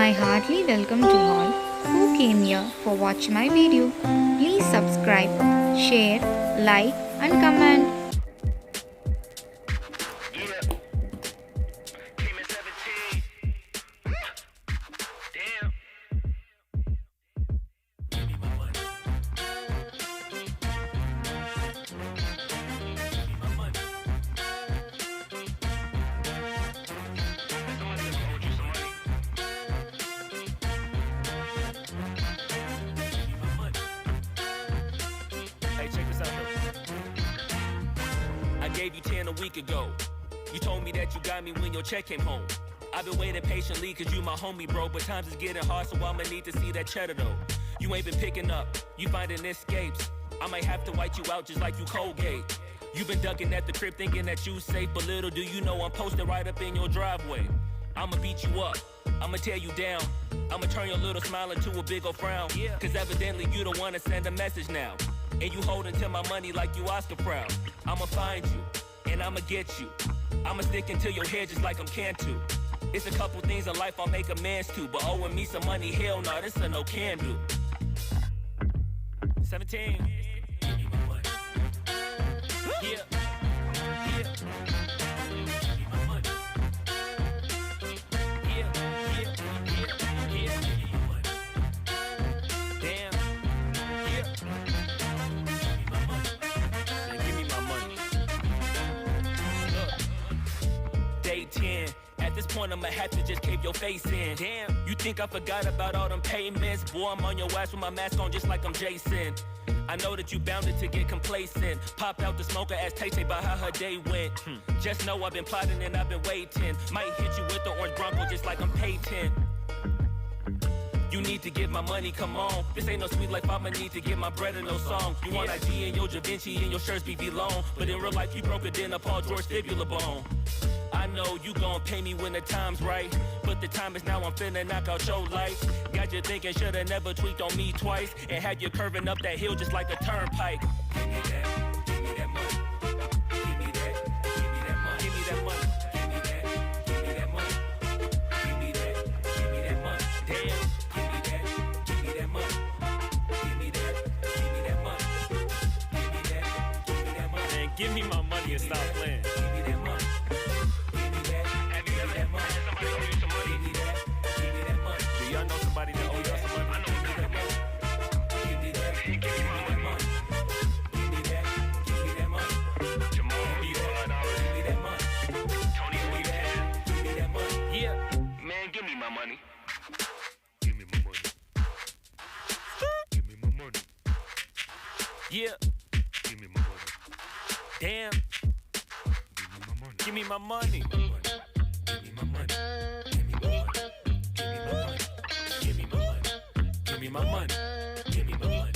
My heartily welcome to all who came here for watch my video. Please subscribe, share, like and comment. Yeah. Came in 17. Damn. Give me my money. Give me my money. Somebody ever owed you some money? Give me my money. Hey, check this out though. I gave you 10 a week ago. You told me that you got me when your check came home. I've been waiting patiently cause you my homie, bro. But times is getting hard, so I'ma need to see that cheddar though. You ain't been picking up, you finding escapes. I might have to white you out just like you Colgate. You been ducking at the crib thinking that you safe, but little do you know I'm posted right up in your driveway. I'ma beat you up, I'ma tear you down. I'ma turn your little smile into a big ol' frown. Cause evidently you don't wanna send a message now. And you holding to my money like you Oscar proud. I'ma find you, and I'ma get you. I'ma stick into your head just like I'm Cantu. It's a couple things in life I'll make amends to, but owing me some money, hell no, this a no can do. 17. Give me my money. Yeah. Yeah. Give me my money. Yeah. Yeah. Yeah. Yeah. Give me my money. Damn. Yeah. Give me my money. Man, give me my money. Look. Day 10. At this point, I'ma have to just cave your face in. Damn, you think I forgot about all them payments? Boy, I'm on your ass with my mask on just like I'm Jason. I know that you bounded to get complacent. Popped out the smoker, asked Tay-Tay about how her day went. Just know I've been plotting and I've been waiting. Might hit you with the orange Bronco just like I'm Peyton. You need to get my money, come on. This ain't no sweet life, I'ma need to get my bread and no song. You want IG and your Da Vinci and your shirts BV long. But in real life, you broke it in a Paul George fibula bone. I know you gon' pay me when the time's right. But the time is now, I'm finna knock out your lights. Got you thinking shoulda never tweaked on me twice. And had you curving up that hill just like a turnpike. Give me that, give me that money. Give me that, give me that money. Give me that money. Give me that, give me that money. Give me that, give me that money. Damn, give me that, give me that money. Give me that, give me that money. Give me that, give me that money. Man, give me my money and stop playing. Give me that money. Somebody that owe y'all some money. I know you got that money. Give me that. Give me my money. Give me that. Give me that money. Jamal, you $5. Give me that money. Tony, we can. Give me that money. Yeah, man, give me my money. Give me my money. Give me my money. Yeah. Give me my money. Damn. Give me my money. Give me my money. Give me my money. Give me my money. Give me my money. Give me my money.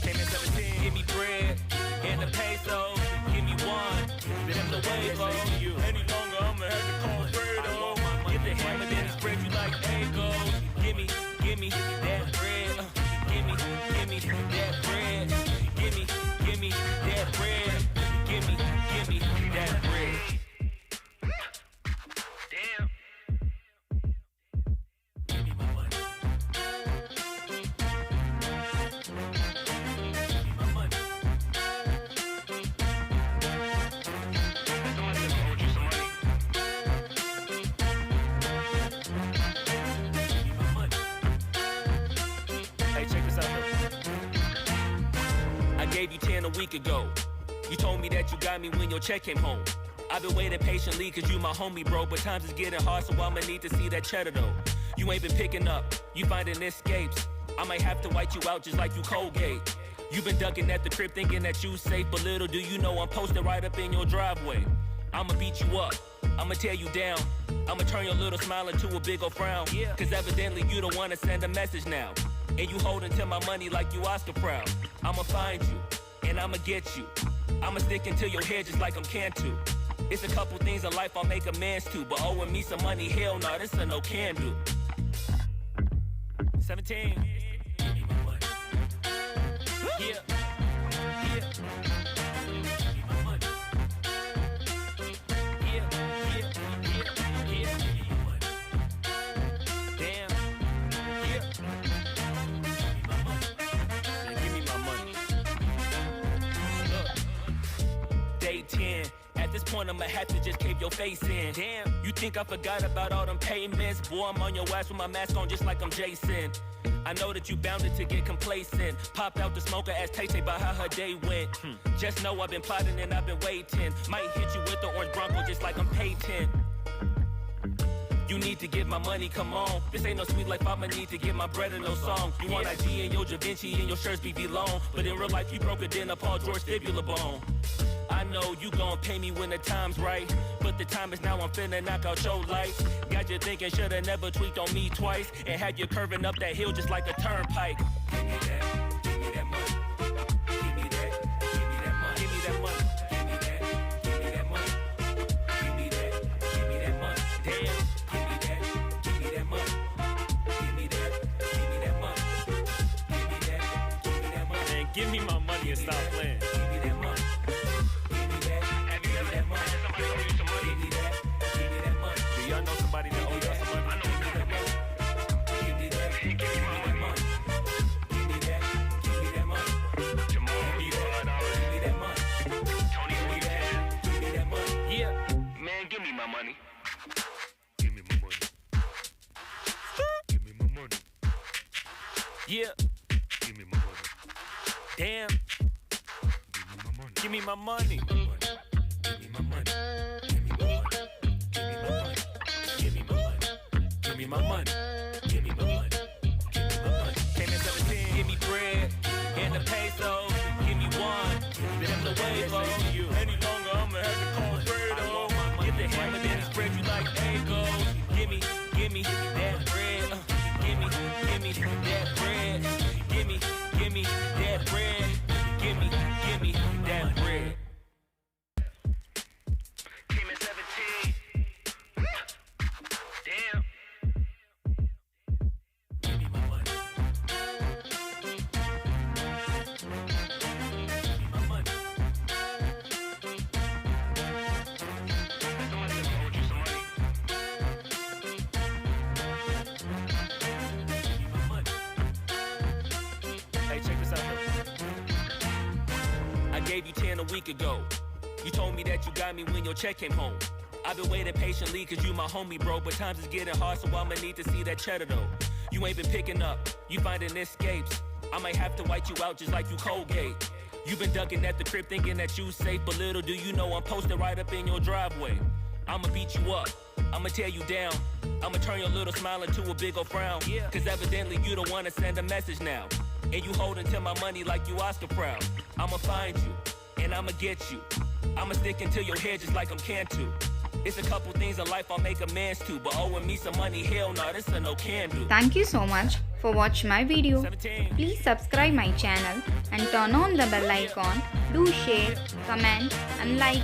Came in 17. Give me bread and the peso. Give me one. Then the wave on. Any longer, I'ma have to call Fredo. Get the hammer, then spread you like Egos. Give me that bread. Give me that bread. Give me that bread. Give me that bread. Damn. Give me my money. Gave you 10 a week ago. You told me that you got me when your check came home. I've been waiting patiently cause you my homie, bro. But times is getting hard, so I'ma need to see that cheddar though. You ain't been picking up, you finding escapes. I might have to white you out just like you Colgate. You been ducking at the crib thinking that you safe, but little do you know I'm posted right up in your driveway. I'ma beat you up, I'ma tear you down. I'ma turn your little smile into a big ol' frown. Cause evidently you don't wanna send a message now. And you holding to my money like you Oscar proud. I'ma find you, and I'ma get you. I'ma stick into your head just like I'm Cantu. It's a couple things in life I'll make amends to, but owing me some money, hell no, this a no can do. 17. Give me my money. Yeah. Yeah. Give me my money. Yeah. Yeah. Yeah. Yeah. Give me my money. this point, I'ma have to just cave your face in. Damn, you think I forgot about all them payments? Boy, I'm on your ass with my mask on just like I'm Jason. I know that you bounded to get complacent. Popped out the smoker, asked Tay-Tay about how her day went. Just know I've been plotting and I've been waiting. Might hit you with the orange Bronco just like I'm Peyton. You need to get my money, come on. This ain't no sweet life, I'ma need to get my bread and no song. You want IG and your Da Vinci and your shirts be long. But in real life, you broke it then a Paul George fibula bone. I know you gon' pay me when the time's right, but the time is now, I'm finna knock out your lights. Got you thinking shoulda never tweaked on me twice, and had you curving up that hill just like a turnpike. Give me that money. Give me that money. Give me that money. Give me that money. Give me that money. Damn. Give me that money. Give me that money. Give me that money. Man, give me my money and stop playing. Give me that money. Somebody that owe y'all some money. I know that money. Give me that. Give me my money. Give me that. Give me that money. Jamal, you heard already. Give me that money. Tony, who you had? Give me that money. Yeah, man, give me my money. Give me my money. Give me my money. Yeah. Give me my money. Damn. Give me my money. Give me my money. Give me my money. Give me my money. Give me my money. Give me my money. Came in 17. Give me bread and the peso. Give me one. Then the wave on you. Any longer, I'ma have to call Fredo. Get the hammer, then spread you like Egos. Give me that bread. Give me that bread. Give me that bread. Give me that bread. Came in 17. Damn. Gave you 10 a week ago. You told me that you got me when your check came home. I've been waiting patiently cause you my homie, bro. But times is getting hard, so I'ma need to see that cheddar though. You ain't been picking up, you finding escapes. I might have to white you out just like you Colgate. You been ducking at the crib thinking that you safe, but little do you know I'm posted right up in your driveway. I'ma beat you up, I'ma tear you down. I'ma turn your little smile into a big ol' frown. Cause evidently you don't wanna send a message now. And you holding to my money like you Oscar proud. I'ma find you, and I'ma get you. I'ma stick into your head just like I'm Cantu. It's a couple things in life I'll make amends to, but owing me some money, hell no, this a no can do. Thank you so much for watching my video. 17. Please subscribe my channel and turn on the bell icon. Do share, comment and like.